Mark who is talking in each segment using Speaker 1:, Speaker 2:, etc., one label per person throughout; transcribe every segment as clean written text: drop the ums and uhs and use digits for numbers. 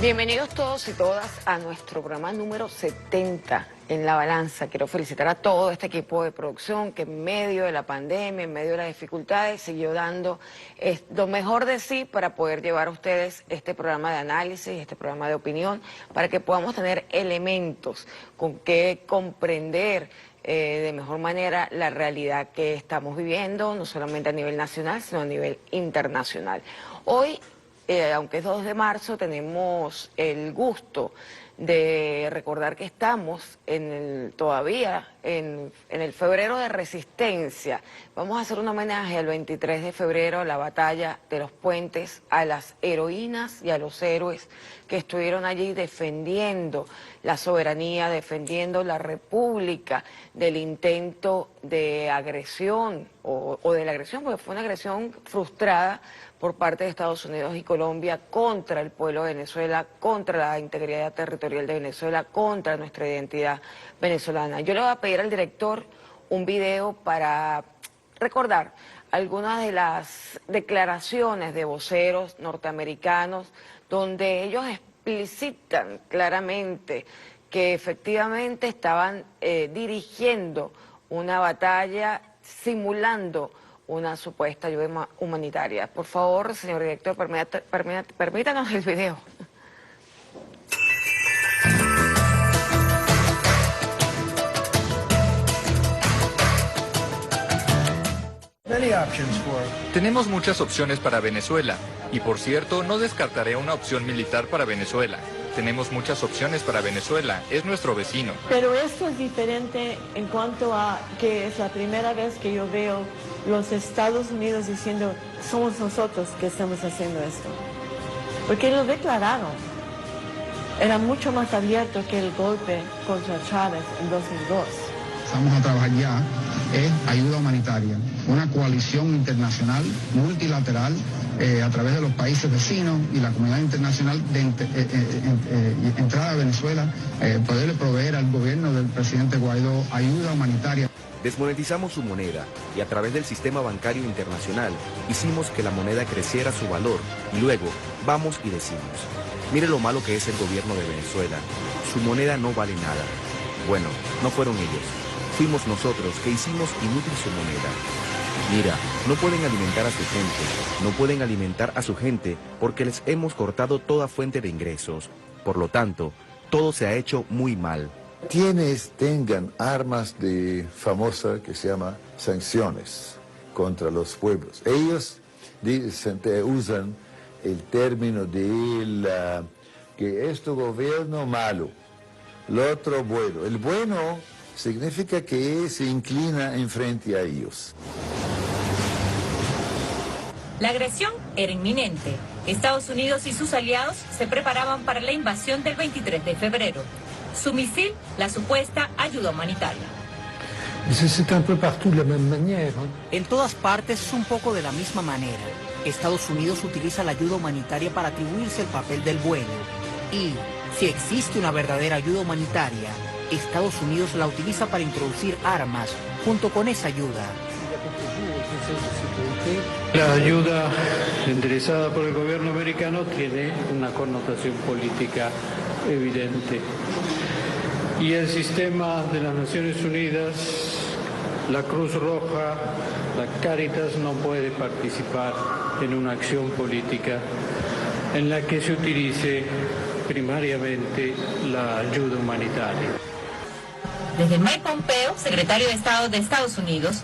Speaker 1: Bienvenidos todos y todas a nuestro programa número 70 en La Balanza. Quiero felicitar a todo este equipo de producción que en medio de la pandemia, en medio de las dificultades, siguió dando lo mejor de sí para poder llevar a ustedes este programa de análisis, este programa de opinión, para que podamos tener elementos con que comprender de mejor manera la realidad que estamos viviendo, no solamente a nivel nacional, sino a nivel internacional. Hoy, aunque es 2 de marzo, tenemos el gusto de recordar que estamos todavía en el febrero de resistencia. Vamos a hacer un homenaje al 23 de febrero, a la batalla de los puentes, a las heroínas y a los héroes que estuvieron allí defendiendo la soberanía, defendiendo la república del intento de agresión o de la agresión, porque fue una agresión frustrada por parte de Estados Unidos y Colombia contra el pueblo de Venezuela, contra la integridad territorial de Venezuela, contra nuestra identidad venezolana. Yo le voy a pedir al director un video para recordar algunas de las declaraciones de voceros norteamericanos donde ellos explicitan claramente que efectivamente estaban dirigiendo una batalla simulando una supuesta ayuda humanitaria. Por favor, señor director, permítanos el video.
Speaker 2: Tenemos muchas opciones para Venezuela, y por cierto, no descartaré una opción militar para Venezuela. Tenemos muchas opciones para Venezuela, es nuestro vecino.
Speaker 3: Pero esto es diferente en cuanto a que es la primera vez que yo veo los Estados Unidos diciendo, somos nosotros que estamos haciendo esto. Porque lo declararon. Era mucho más abierto que el golpe contra Chávez en 2002.
Speaker 4: Vamos a trabajar ya en ayuda humanitaria, una coalición internacional multilateral a través de los países vecinos y la comunidad internacional de entrada a Venezuela, poderle proveer al gobierno del presidente Guaidó ayuda humanitaria.
Speaker 5: Desmonetizamos su moneda y a través del sistema bancario internacional hicimos que la moneda creciera su valor y luego vamos y decimos, mire lo malo que es el gobierno de Venezuela, su moneda no vale nada. Bueno, no fueron ellos, fuimos nosotros que hicimos inútil su moneda. Mira, no pueden alimentar a su gente, no pueden alimentar a su gente porque les hemos cortado toda fuente de ingresos. Por lo tanto, todo se ha hecho muy mal.
Speaker 6: Quienes tengan armas de famosa que se llama sanciones contra los pueblos, ellos usan el término de que este gobierno malo, lo otro bueno. El bueno significa que se inclina en frente a ellos.
Speaker 7: La agresión era inminente. Estados Unidos y sus aliados se preparaban para la invasión del 23 de febrero. Su misil, la supuesta ayuda humanitaria.
Speaker 8: En todas partes es un poco de la misma manera. Estados Unidos utiliza la ayuda humanitaria para atribuirse el papel del bueno. Y, si existe una verdadera ayuda humanitaria, Estados Unidos la utiliza para introducir armas junto con esa ayuda.
Speaker 9: La ayuda interesada por el gobierno americano tiene una connotación política evidente. Y el sistema de las Naciones Unidas, la Cruz Roja, la Cáritas no puede participar en una acción política en la que se utilice primariamente la ayuda humanitaria.
Speaker 7: Desde Mike Pompeo, secretario de Estado de Estados Unidos,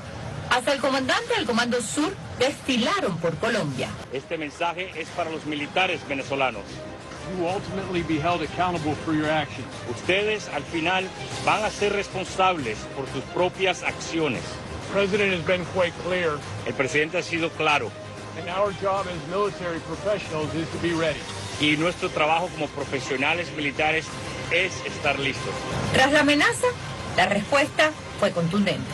Speaker 7: hasta el comandante del Comando Sur, desfilaron por Colombia.
Speaker 10: Este mensaje es para los militares venezolanos. Ustedes al final van a ser responsables por sus propias acciones. El presidente ha sido claro. Y nuestro trabajo como profesionales militares es estar listos.
Speaker 7: Tras la amenaza, la respuesta fue contundente.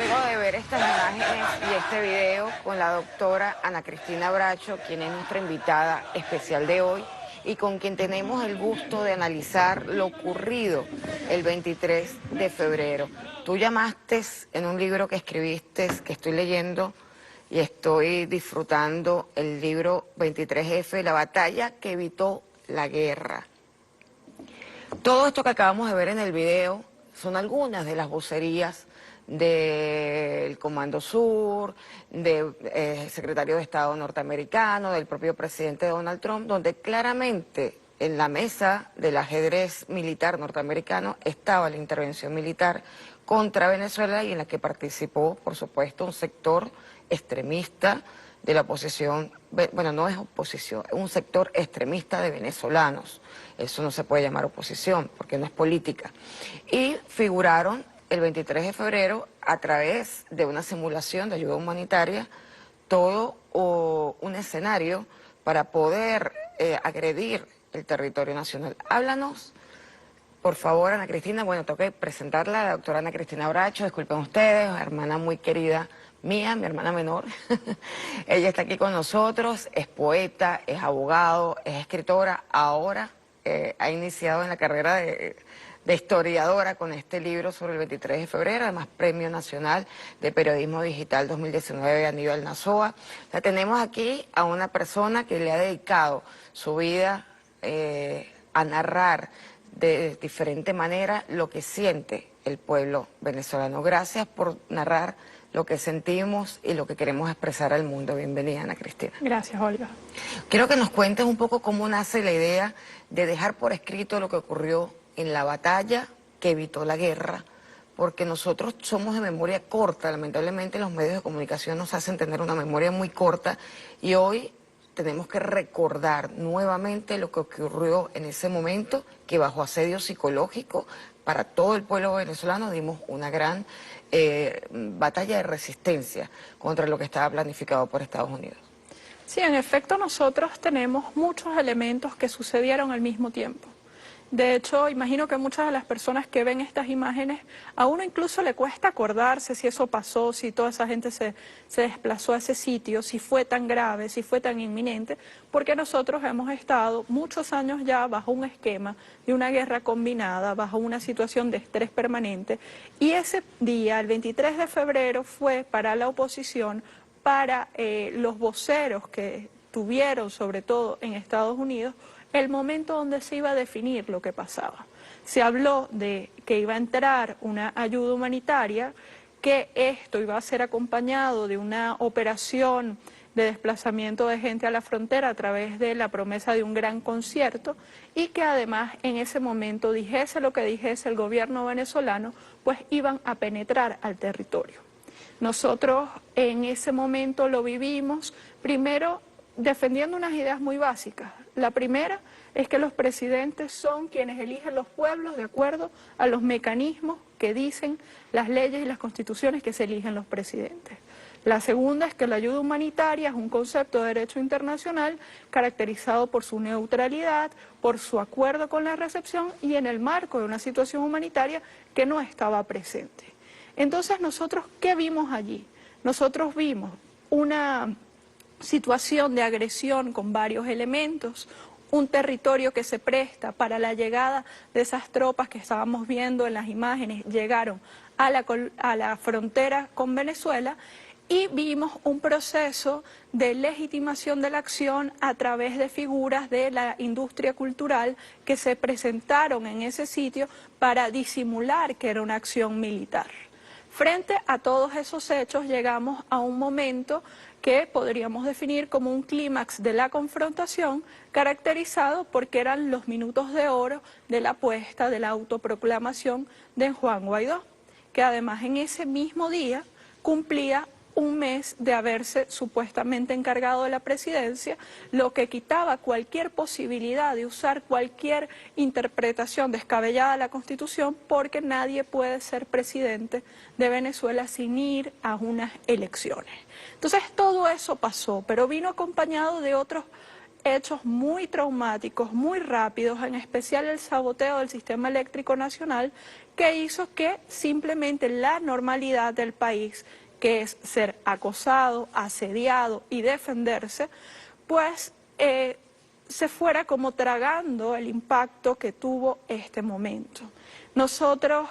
Speaker 1: Luego de ver estas imágenes este video con la doctora Ana Cristina Bracho, quien es nuestra invitada especial de hoy y con quien tenemos el gusto de analizar lo ocurrido el 23 de febrero. Tú llamaste en un libro que escribiste, que estoy leyendo y estoy disfrutando, el libro 23F, La batalla que evitó la guerra. Todo esto que acabamos de ver en el video son algunas de las vocerías del Comando Sur, del secretario de Estado norteamericano, del propio presidente Donald Trump, donde claramente en la mesa del ajedrez militar norteamericano estaba la intervención militar contra Venezuela y en la que participó, por supuesto, un sector extremista de la oposición, bueno, no es oposición, es un sector extremista de venezolanos. Eso no se puede llamar oposición porque no es política. Y figuraron el 23 de febrero a través de una simulación de ayuda humanitaria, todo un escenario para poder agredir el territorio nacional. Háblanos, por favor, Ana Cristina. Bueno, tengo que presentarla, la doctora Ana Cristina Bracho, disculpen ustedes, hermana muy querida mía, mi hermana menor. Ella está aquí con nosotros, es poeta, es abogado, es escritora, ahora ha iniciado en la carrera de historiadora con este libro sobre el 23 de febrero, además Premio Nacional de Periodismo Digital 2019 Aníbal Nazoa. O sea, tenemos aquí a una persona que le ha dedicado su vida a narrar de diferente manera lo que siente el pueblo venezolano. Gracias por narrar lo que sentimos y lo que queremos expresar al mundo. Bienvenida, Ana Cristina.
Speaker 11: Gracias, Olga.
Speaker 1: Quiero que nos cuentes un poco cómo nace la idea de dejar por escrito lo que ocurrió en la batalla que evitó la guerra, porque nosotros somos de memoria corta, lamentablemente los medios de comunicación nos hacen tener una memoria muy corta y hoy tenemos que recordar nuevamente lo que ocurrió en ese momento, que bajo asedio psicológico para todo el pueblo venezolano dimos una gran batalla de resistencia contra lo que estaba planificado por Estados Unidos.
Speaker 11: Sí, en efecto nosotros tenemos muchos elementos que sucedieron al mismo tiempo. De hecho, imagino que muchas de las personas que ven estas imágenes, a uno incluso le cuesta acordarse si eso pasó, si toda esa gente se desplazó a ese sitio, si fue tan grave, si fue tan inminente, porque nosotros hemos estado muchos años ya bajo un esquema de una guerra combinada, bajo una situación de estrés permanente, y ese día, el 23 de febrero, fue para la oposición, para los voceros que tuvieron, sobre todo en Estados Unidos, el momento donde se iba a definir lo que pasaba. Se habló de que iba a entrar una ayuda humanitaria, que esto iba a ser acompañado de una operación de desplazamiento de gente a la frontera a través de la promesa de un gran concierto y que además en ese momento, dijese lo que dijese el gobierno venezolano, pues iban a penetrar al territorio. Nosotros en ese momento lo vivimos, primero defendiendo unas ideas muy básicas. La primera es que los presidentes son quienes eligen los pueblos de acuerdo a los mecanismos que dicen las leyes y las constituciones que se eligen los presidentes. La segunda es que la ayuda humanitaria es un concepto de derecho internacional caracterizado por su neutralidad, por su acuerdo con la recepción y en el marco de una situación humanitaria que no estaba presente. Entonces nosotros, ¿qué vimos allí? Nosotros vimos una situación de agresión con varios elementos, un territorio que se presta para la llegada de esas tropas que estábamos viendo en las imágenes, llegaron a la frontera con Venezuela y vimos un proceso de legitimación de la acción a través de figuras de la industria cultural que se presentaron en ese sitio para disimular que era una acción militar. Frente a todos esos hechos llegamos a un momento que podríamos definir como un clímax de la confrontación, caracterizado porque eran los minutos de oro de la puesta de la autoproclamación de Juan Guaidó, que además en ese mismo día cumplía un mes de haberse supuestamente encargado de la presidencia, lo que quitaba cualquier posibilidad de usar cualquier interpretación descabellada de la Constitución, porque nadie puede ser presidente de Venezuela sin ir a unas elecciones. Entonces todo eso pasó, pero vino acompañado de otros hechos muy traumáticos, muy rápidos, en especial el saboteo del sistema eléctrico nacional, que hizo que simplemente la normalidad del país que es ser acosado, asediado y defenderse, pues se fuera como tragando el impacto que tuvo este momento. Nosotros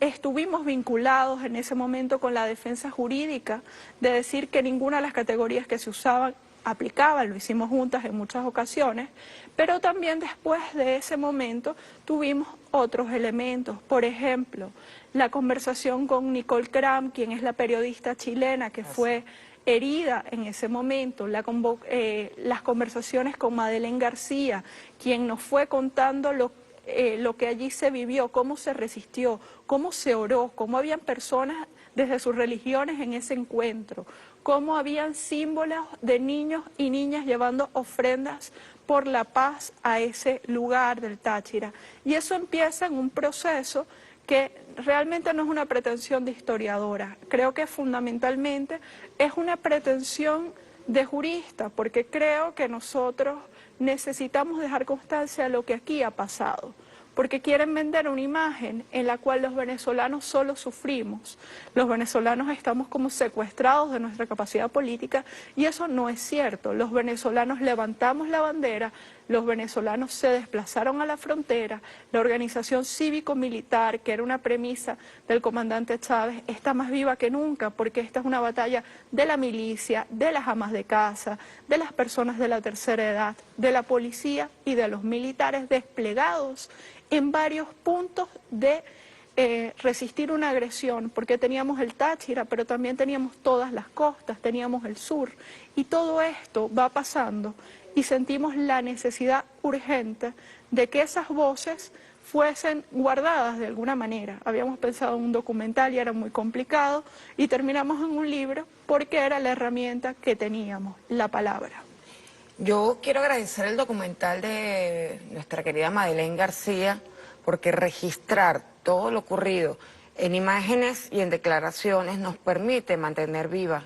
Speaker 11: estuvimos vinculados en ese momento con la defensa jurídica de decir que ninguna de las categorías que se usaban aplicaban, lo hicimos juntas en muchas ocasiones, pero también después de ese momento tuvimos otros elementos. Por ejemplo, la conversación con Nicole Cram, quien es la periodista chilena que fue herida en ese momento, las conversaciones con Madeleine García, quien nos fue contando lo que allí se vivió, cómo se resistió, cómo se oró, cómo habían personas desde sus religiones en ese encuentro, cómo habían símbolos de niños y niñas llevando ofrendas por la paz a ese lugar del Táchira. Y eso empieza en un proceso que realmente no es una pretensión de historiadora, creo que fundamentalmente es una pretensión de jurista, porque creo que nosotros necesitamos dejar constancia de lo que aquí ha pasado, porque quieren vender una imagen en la cual los venezolanos solo sufrimos, los venezolanos estamos como secuestrados de nuestra capacidad política y eso no es cierto. Los venezolanos levantamos la bandera, los venezolanos se desplazaron a la frontera, la organización cívico-militar, que era una premisa del comandante Chávez, está más viva que nunca porque esta es una batalla de la milicia, de las amas de casa, de las personas de la tercera edad, de la policía y de los militares desplegados en varios puntos de resistir una agresión, porque teníamos el Táchira, pero también teníamos todas las costas, teníamos el sur, y todo esto va pasando y sentimos la necesidad urgente de que esas voces fuesen guardadas de alguna manera. Habíamos pensado en un documental y era muy complicado, y terminamos en un libro porque era la herramienta que teníamos, la palabra.
Speaker 1: Yo quiero agradecer el documental de nuestra querida Madeleine García, porque registrar todo lo ocurrido en imágenes y en declaraciones nos permite mantener viva,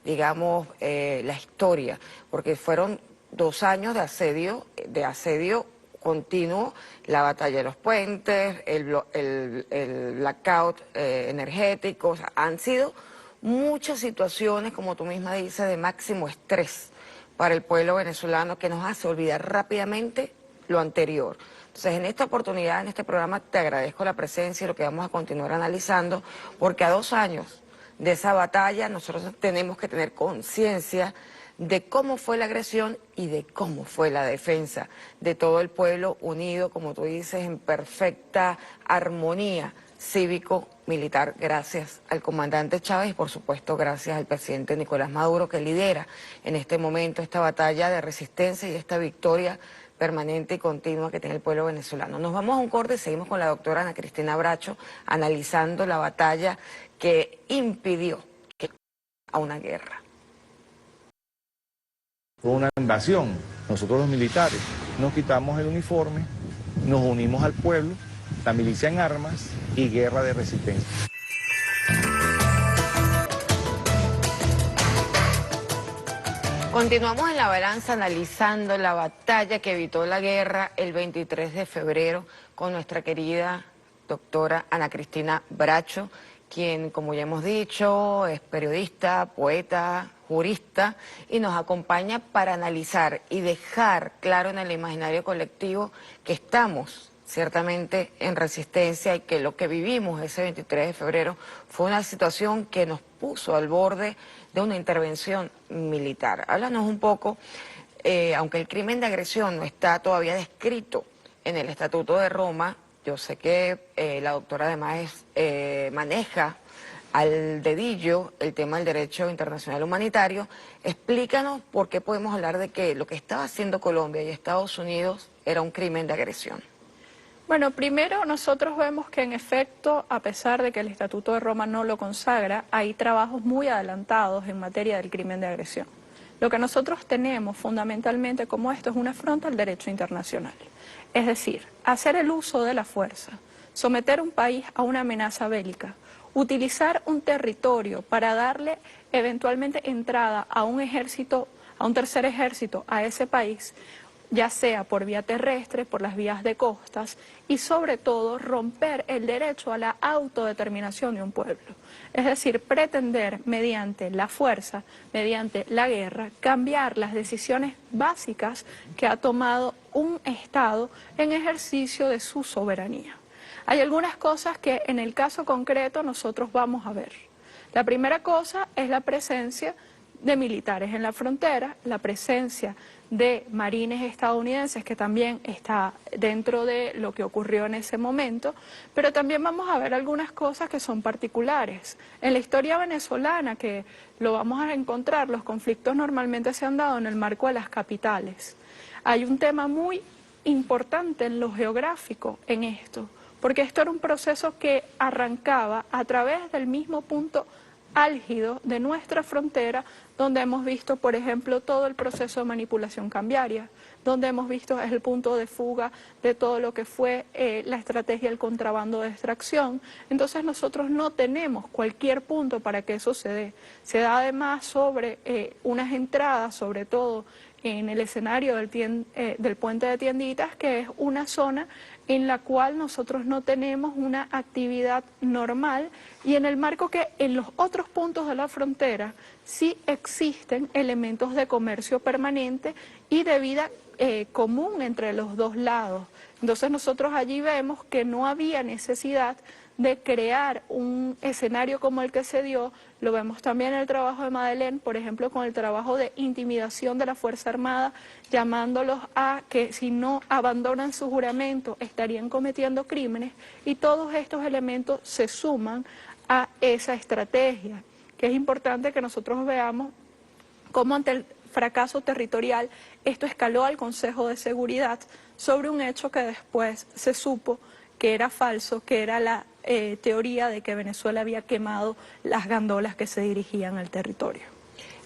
Speaker 1: digamos, la historia, porque fueron 2 años de asedio continuo, la batalla de los puentes, el blackout energético, o sea, han sido muchas situaciones, como tú misma dices, de máximo estrés para el pueblo venezolano, que nos hace olvidar rápidamente lo anterior. Entonces, en esta oportunidad, en este programa, te agradezco la presencia y lo que vamos a continuar analizando, porque a 2 años de esa batalla nosotros tenemos que tener conciencia de cómo fue la agresión y de cómo fue la defensa de todo el pueblo unido, como tú dices, en perfecta armonía cívico-militar, gracias al comandante Chávez y por supuesto gracias al presidente Nicolás Maduro, que lidera en este momento esta batalla de resistencia y esta victoria permanente y continua que tiene el pueblo venezolano. Nos vamos a un corte y seguimos con la doctora Ana Cristina Bracho analizando la batalla que impidió que a una guerra.
Speaker 12: Fue una invasión. Nosotros los militares nos quitamos el uniforme, nos unimos al pueblo, la milicia en armas y guerra de resistencia.
Speaker 1: Continuamos en La Balanza analizando la batalla que evitó la guerra el 23 de febrero con nuestra querida doctora Ana Cristina Bracho, quien, como ya hemos dicho, es periodista, poeta, jurista y nos acompaña para analizar y dejar claro en el imaginario colectivo que estamos ciertamente en resistencia y que lo que vivimos ese 23 de febrero fue una situación que nos puso al borde de una intervención militar. Háblanos un poco, aunque el crimen de agresión no está todavía descrito en el Estatuto de Roma, yo sé que la doctora además maneja al dedillo el tema del derecho internacional humanitario. Explícanos por qué podemos hablar de que lo que estaba haciendo Colombia y Estados Unidos era un crimen de agresión.
Speaker 11: Bueno, primero nosotros vemos que en efecto, a pesar de que el Estatuto de Roma no lo consagra, hay trabajos muy adelantados en materia del crimen de agresión. Lo que nosotros tenemos fundamentalmente como esto es una afrenta al derecho internacional. Es decir, hacer el uso de la fuerza, someter un país a una amenaza bélica, utilizar un territorio para darle eventualmente entrada a un ejército, a un tercer ejército, a ese país, ya sea por vía terrestre, por las vías de costas, y sobre todo romper el derecho a la autodeterminación de un pueblo. Es decir, pretender mediante la fuerza, mediante la guerra, cambiar las decisiones básicas que ha tomado un Estado en ejercicio de su soberanía. Hay algunas cosas que en el caso concreto nosotros vamos a ver. La primera cosa es la presencia de militares en la frontera, la presencia de marines estadounidenses, que también está dentro de lo que ocurrió en ese momento, pero también vamos a ver algunas cosas que son particulares. En la historia venezolana, que lo vamos a encontrar, los conflictos normalmente se han dado en el marco de las capitales. Hay un tema muy importante en lo geográfico en esto, porque esto era un proceso que arrancaba a través del mismo punto álgido de nuestra frontera, donde hemos visto, por ejemplo, todo el proceso de manipulación cambiaria, donde hemos visto es el punto de fuga de todo lo que fue la estrategia del contrabando de extracción. Entonces nosotros no tenemos cualquier punto para que eso se dé. Se da además sobre unas entradas, sobre todo en el escenario del puente de Tienditas, que es una zona en la cual nosotros no tenemos una actividad normal, y en el marco que en los otros puntos de la frontera sí existen elementos de comercio permanente y de vida común entre los dos lados. Entonces nosotros allí vemos que no había necesidad de crear un escenario como el que se dio. Lo vemos también en el trabajo de Madeleine, por ejemplo, con el trabajo de intimidación de la Fuerza Armada, llamándolos a que si no abandonan su juramento estarían cometiendo crímenes, y todos estos elementos se suman a esa estrategia, que es importante que nosotros veamos cómo ante el fracaso territorial esto escaló al Consejo de Seguridad sobre un hecho que después se supo que era falso, que era la teoría de que Venezuela había quemado las gandolas que se dirigían al territorio.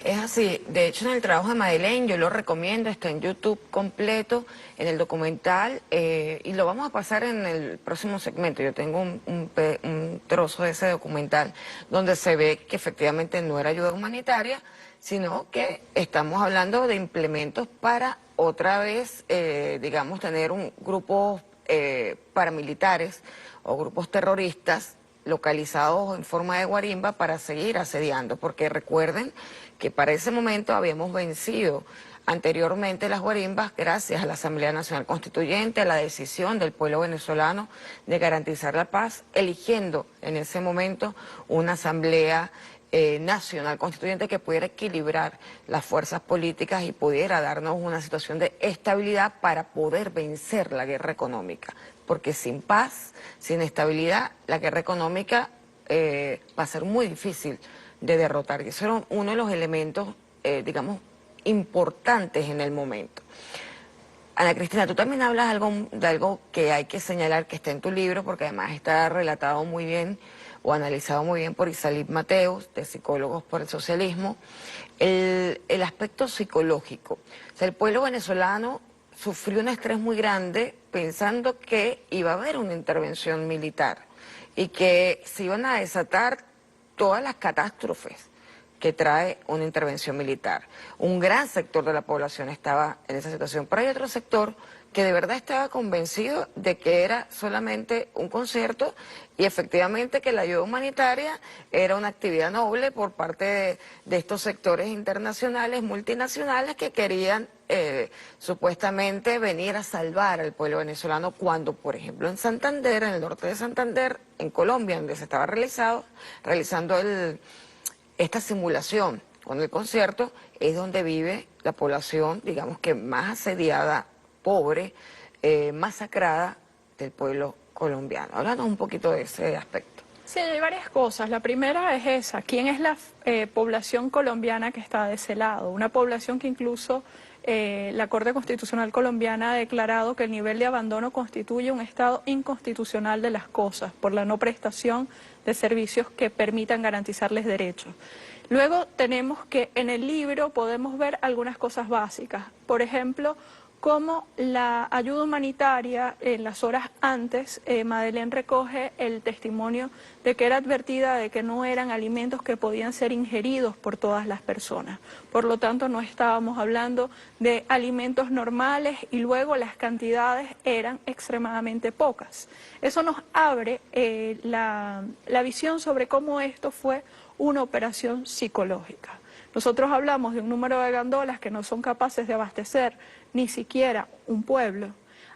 Speaker 1: Es así. De hecho, en el trabajo de Madeleine, yo lo recomiendo, está en YouTube completo, en el documental, y lo vamos a pasar en el próximo segmento. Yo tengo un trozo de ese documental donde se ve que efectivamente no era ayuda humanitaria, sino que estamos hablando de implementos para otra vez, digamos, tener grupos paramilitares o grupos terroristas localizados en forma de guarimba para seguir asediando, porque recuerden que para ese momento habíamos vencido anteriormente las guarimbas gracias a la Asamblea Nacional Constituyente, a la decisión del pueblo venezolano de garantizar la paz, eligiendo en ese momento una Asamblea Nacional Constituyente que pudiera equilibrar las fuerzas políticas y pudiera darnos una situación de estabilidad para poder vencer la guerra económica. Porque sin paz, sin estabilidad, la guerra económica va a ser muy difícil de derrotar. Y eso era uno de los elementos, digamos, importantes en el momento. Ana Cristina, tú también hablas de algo que hay que señalar que está en tu libro, porque además está relatado muy bien o analizado muy bien por Isalit Mateos, de Psicólogos por el Socialismo, el aspecto psicológico. O sea, el pueblo venezolano sufrió un estrés muy grande pensando que iba a haber una intervención militar y que se iban a desatar todas las catástrofes que trae una intervención militar. Un gran sector de la población estaba en esa situación, pero hay otro sector que de verdad estaba convencido de que era solamente un concierto y efectivamente que la ayuda humanitaria era una actividad noble por parte de estos sectores internacionales, multinacionales, que querían supuestamente venir a salvar al pueblo venezolano, cuando, por ejemplo, en Santander, en el norte de Santander, en Colombia, donde se estaba realizando esta simulación con el concierto, es donde vive la población, digamos que más asediada, pobre, masacrada del pueblo colombiano. Háblanos un poquito de ese aspecto.
Speaker 11: Sí, hay varias cosas. La primera es esa. ¿Quién es la población colombiana que está de ese lado? Una población que incluso la Corte Constitucional colombiana ha declarado que el nivel de abandono constituye un estado inconstitucional de las cosas por la no prestación de servicios que permitan garantizarles derechos. Luego tenemos que en el libro podemos ver algunas cosas básicas. Por ejemplo, cómo la ayuda humanitaria en las horas antes, Madeleine recoge el testimonio de que era advertida de que no eran alimentos que podían ser ingeridos por todas las personas. Por lo tanto, no estábamos hablando de alimentos normales y luego las cantidades eran extremadamente pocas. Eso nos abre la visión sobre cómo esto fue una operación psicológica. Nosotros hablamos de un número de gandolas que no son capaces de abastecer ni siquiera un pueblo.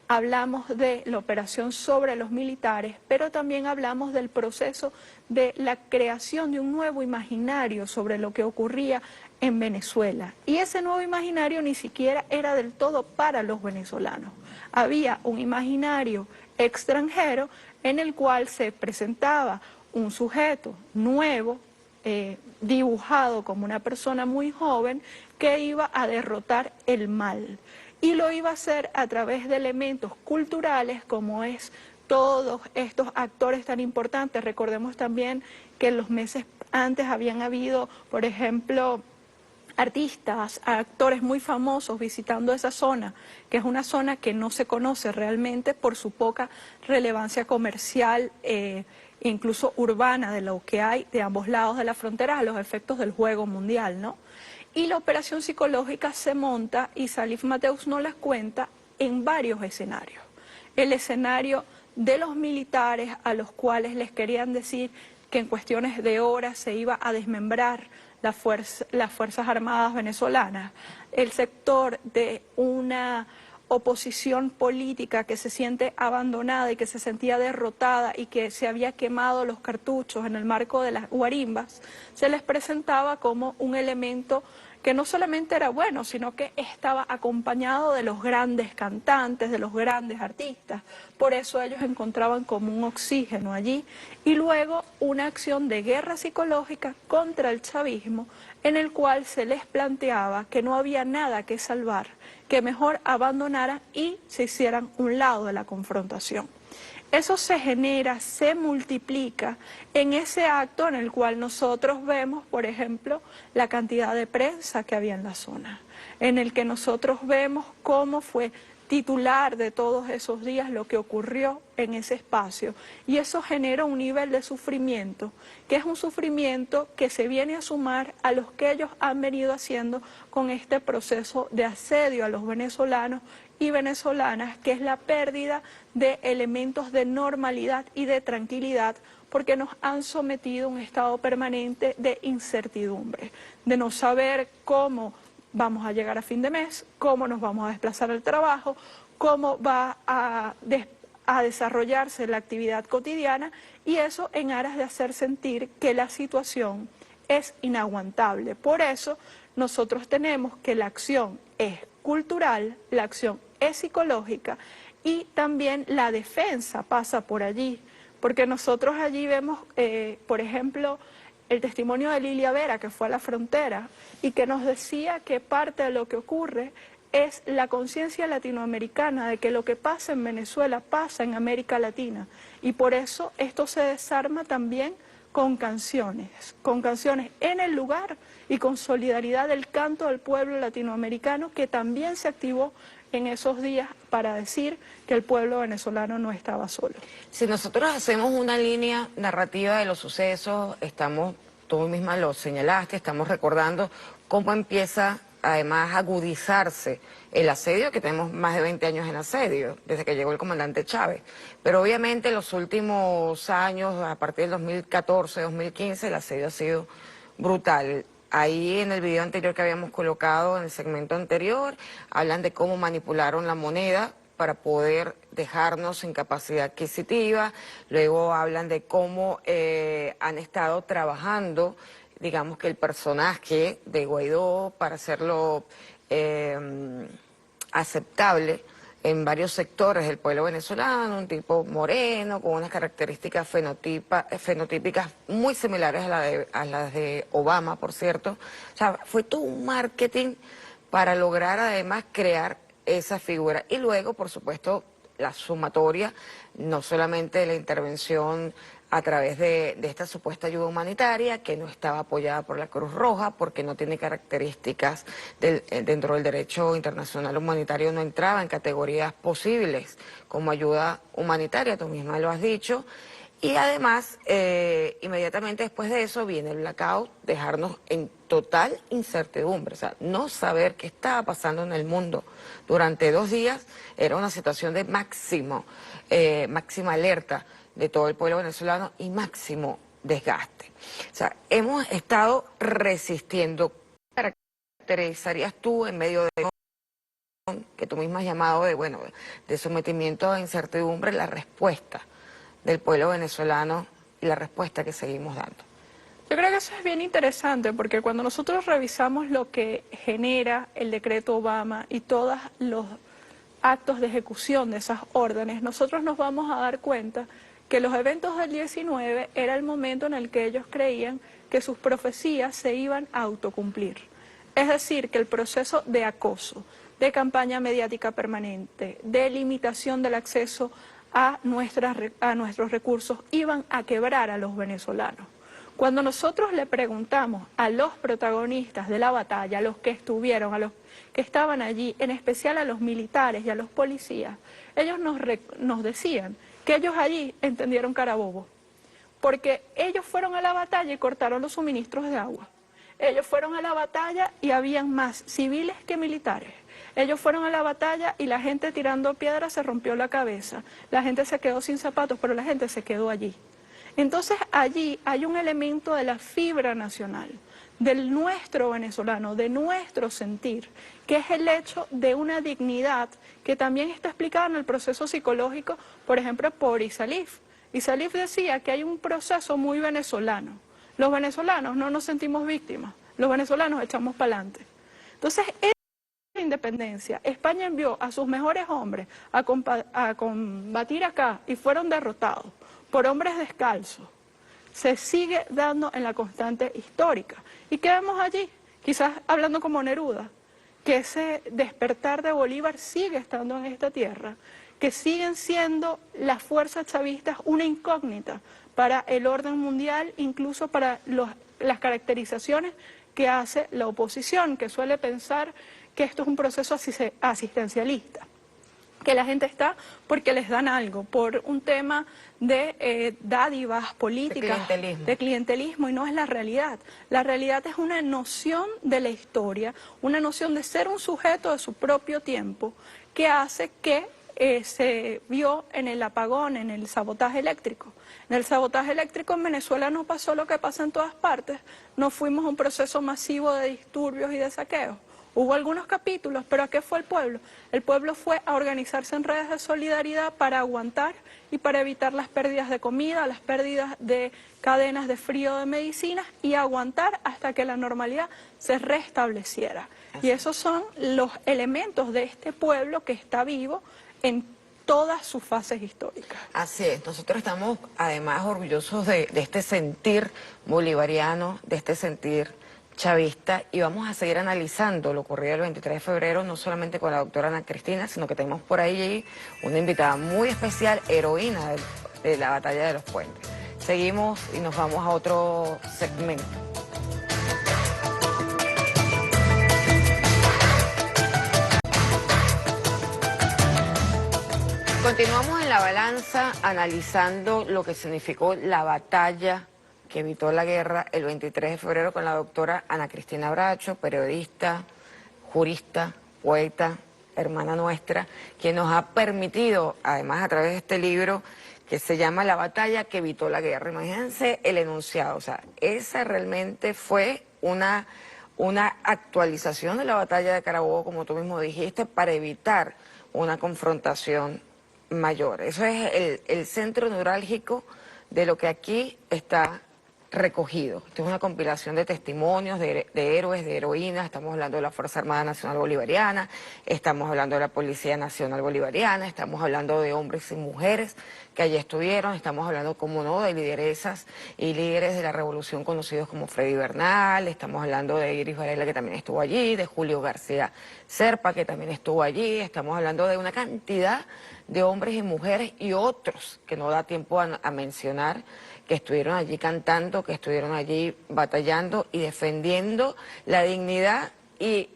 Speaker 11: Hablamos de la operación sobre los militares, pero también hablamos del proceso de la creación de un nuevo imaginario sobre lo que ocurría en Venezuela. Y ese nuevo imaginario ni siquiera era del todo para los venezolanos. Había un imaginario extranjero en el cual se presentaba un sujeto nuevo, dibujado como una persona muy joven que iba a derrotar el mal. Y lo iba a hacer a través de elementos culturales como es todos estos actores tan importantes. Recordemos también que en los meses antes habían habido, por ejemplo, artistas, actores muy famosos visitando esa zona, que es una zona que no se conoce realmente por su poca relevancia comercial, incluso urbana, de lo que hay de ambos lados de la frontera a los efectos del juego mundial, ¿no? Y la operación psicológica se monta, y Salif Mateus nos las cuenta, en varios escenarios. El escenario de los militares a los cuales les querían decir que en cuestiones de horas se iba a desmembrar las Fuerzas Armadas venezolanas, el sector de una oposición política que se siente abandonada y que se sentía derrotada y que se había quemado los cartuchos en el marco de las guarimbas, se les presentaba como un elemento que no solamente era bueno, sino que estaba acompañado de los grandes cantantes, de los grandes artistas. Por eso ellos encontraban como un oxígeno allí. Y luego una acción de guerra psicológica contra el chavismo, en el cual se les planteaba que no había nada que salvar, que mejor abandonaran y se hicieran un lado de la confrontación. Eso se genera, se multiplica en ese acto en el cual nosotros vemos, por ejemplo, la cantidad de prensa que había en la zona, en el que nosotros vemos cómo fue titular de todos esos días lo que ocurrió en ese espacio, y eso genera un nivel de sufrimiento, que es un sufrimiento que se viene a sumar a los que ellos han venido haciendo con este proceso de asedio a los venezolanos y venezolanas, que es la pérdida de elementos de normalidad y de tranquilidad, porque nos han sometido a un estado permanente de incertidumbre, de no saber cómo vamos a llegar a fin de mes, cómo nos vamos a desplazar al trabajo, cómo va a desarrollarse la actividad cotidiana, y eso en aras de hacer sentir que la situación es inaguantable. Por eso nosotros tenemos que la acción es cultural, la acción es psicológica, y también la defensa pasa por allí, porque nosotros allí vemos, por ejemplo, el testimonio de Lilia Vera, que fue a la frontera y que nos decía que parte de lo que ocurre es la conciencia latinoamericana de que lo que pasa en Venezuela pasa en América Latina, y por eso esto se desarma también con canciones en el lugar y con solidaridad del canto del pueblo latinoamericano, que también se activó en esos días para decir que el pueblo venezolano no estaba solo.
Speaker 1: Si nosotros hacemos una línea narrativa de los sucesos, tú misma lo señalaste, estamos recordando cómo empieza además a agudizarse el asedio, que tenemos más de 20 años en asedio, desde que llegó el comandante Chávez. Pero obviamente en los últimos años, a partir del 2014, 2015, el asedio ha sido brutal. Ahí en el video anterior que habíamos colocado, en el segmento anterior, hablan de cómo manipularon la moneda para poder dejarnos sin capacidad adquisitiva. Luego hablan de cómo han estado trabajando, digamos que el personaje de Guaidó para hacerlo aceptable en varios sectores del pueblo venezolano, un tipo moreno, con unas características fenotípicas muy similares a las de Obama, por cierto. O sea, fue todo un marketing para lograr además crear esa figura. Y luego, por supuesto, la sumatoria, no solamente de la intervención a través de esta supuesta ayuda humanitaria que no estaba apoyada por la Cruz Roja porque no tiene características dentro del derecho internacional humanitario, no entraba en categorías posibles como ayuda humanitaria, tú misma lo has dicho. Y además, inmediatamente después de eso viene el blackout, dejarnos en total incertidumbre, o sea, no saber qué estaba pasando en el mundo durante 2 días era una situación de máxima alerta de todo el pueblo venezolano y máximo desgaste. O sea, hemos estado resistiendo. ¿Qué caracterizarías tú en medio de que tú misma has llamado de sometimiento a incertidumbre, la respuesta del pueblo venezolano y la respuesta que seguimos dando?
Speaker 11: Yo creo que eso es bien interesante porque cuando nosotros revisamos lo que genera el decreto Obama y todos los actos de ejecución de esas órdenes, nosotros nos vamos a dar cuenta que los eventos del 19 era el momento en el que ellos creían que sus profecías se iban a autocumplir. Es decir, que el proceso de acoso, de campaña mediática permanente, de limitación del acceso a nuestros recursos iban a quebrar a los venezolanos. Cuando nosotros le preguntamos a los protagonistas de la batalla, a los que estuvieron, a los que estaban allí, en especial a los militares y a los policías, ellos nos decían que ellos allí entendieron Carabobo, porque ellos fueron a la batalla y cortaron los suministros de agua. Ellos fueron a la batalla y habían más civiles que militares. Ellos fueron a la batalla y la gente tirando piedras se rompió la cabeza. La gente se quedó sin zapatos, pero la gente se quedó allí. Entonces allí hay un elemento de la fibra nacional, del nuestro venezolano, de nuestro sentir, que es el hecho de una dignidad que también está explicada en el proceso psicológico, por ejemplo, por Isalif. Isalif decía que hay un proceso muy venezolano. Los venezolanos no nos sentimos víctimas, los venezolanos echamos para adelante. Entonces, la independencia, España envió a sus mejores hombres a combatir acá y fueron derrotados por hombres descalzos. Se sigue dando en la constante histórica. ¿Y qué vemos allí? Quizás hablando como Neruda, que ese despertar de Bolívar sigue estando en esta tierra, que siguen siendo las fuerzas chavistas una incógnita para el orden mundial, incluso para las caracterizaciones que hace la oposición, que suele pensar que esto es un proceso asistencialista, que la gente está porque les dan algo, por un tema de dádivas políticas, de clientelismo, y no es la realidad. La realidad es una noción de la historia, una noción de ser un sujeto de su propio tiempo, que hace que se vio en el apagón, en el sabotaje eléctrico. En el sabotaje eléctrico en Venezuela no pasó lo que pasa en todas partes, no fuimos a un proceso masivo de disturbios y de saqueos. Hubo algunos capítulos, pero ¿a qué fue el pueblo? El pueblo fue a organizarse en redes de solidaridad para aguantar y para evitar las pérdidas de comida, las pérdidas de cadenas de frío de medicinas y aguantar hasta que la normalidad se restableciera. Y esos son los elementos de este pueblo que está vivo en todas sus fases históricas.
Speaker 1: Así es, nosotros estamos además orgullosos de este sentir bolivariano, de este sentir chavista, y vamos a seguir analizando lo ocurrido el 23 de febrero, no solamente con la doctora Ana Cristina, sino que tenemos por ahí una invitada muy especial, heroína de la batalla de los puentes. Seguimos y nos vamos a otro segmento. Continuamos en La Balanza analizando lo que significó la batalla que evitó la guerra el 23 de febrero con la doctora Ana Cristina Bracho, periodista, jurista, poeta, hermana nuestra, quien nos ha permitido, además a través de este libro que se llama La batalla que evitó la guerra. Imagínense el enunciado, o sea, esa realmente fue una actualización de la batalla de Carabobo, como tú mismo dijiste, para evitar una confrontación mayor. Eso es el centro neurálgico de lo que aquí está recogido. Esto es una compilación de testimonios de héroes, de heroínas. Estamos hablando de la Fuerza Armada Nacional Bolivariana, estamos hablando de la Policía Nacional Bolivariana, estamos hablando de hombres y mujeres que allí estuvieron, estamos hablando, como no, de lideresas y líderes de la revolución conocidos como Freddy Bernal, estamos hablando de Iris Varela, que también estuvo allí, de Julio García Serpa, que también estuvo allí, estamos hablando de una cantidad de hombres y mujeres y otros que no da tiempo a mencionar, que estuvieron allí cantando, que estuvieron allí batallando y defendiendo la dignidad y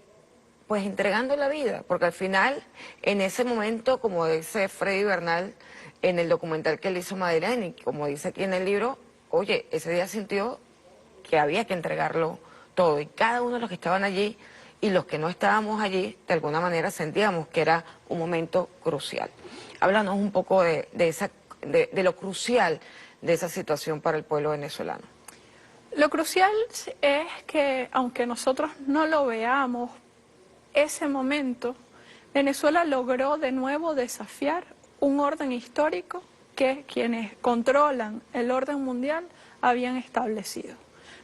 Speaker 1: pues entregando la vida, porque al final, en ese momento, como dice Freddy Bernal en el documental que él hizo Madeleine, y como dice aquí en el libro, oye, ese día sintió que había que entregarlo todo, y cada uno de los que estaban allí y los que no estábamos allí, de alguna manera sentíamos que era un momento crucial. Háblanos un poco de lo crucial de esa situación para el pueblo venezolano.
Speaker 11: Lo crucial es que, aunque nosotros no lo veamos, ese momento, Venezuela logró de nuevo desafiar un orden histórico que quienes controlan el orden mundial habían establecido.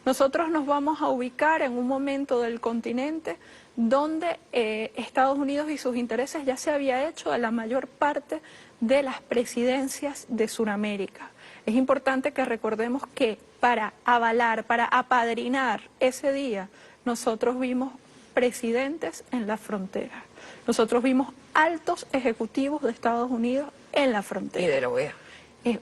Speaker 11: Nosotros nos vamos a ubicar en un momento del continente donde Estados Unidos y sus intereses ya se había hecho de la mayor parte de las presidencias de Sudamérica. Es importante que recordemos que para avalar, para apadrinar ese día, nosotros vimos presidentes en la frontera. Nosotros vimos altos ejecutivos de Estados Unidos en la frontera.
Speaker 1: Y de la OEA.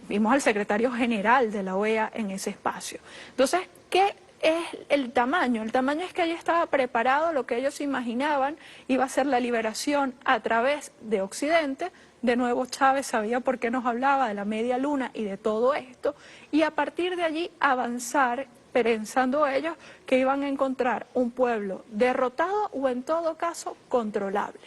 Speaker 11: Vimos al secretario general de la OEA en ese espacio. Entonces, ¿qué es el tamaño? El tamaño es que allí estaba preparado lo que ellos imaginaban iba a ser la liberación a través de Occidente. De nuevo Chávez sabía por qué nos hablaba de la media luna y de todo esto, y a partir de allí avanzar, pensando ellos que iban a encontrar un pueblo derrotado o en todo caso controlable.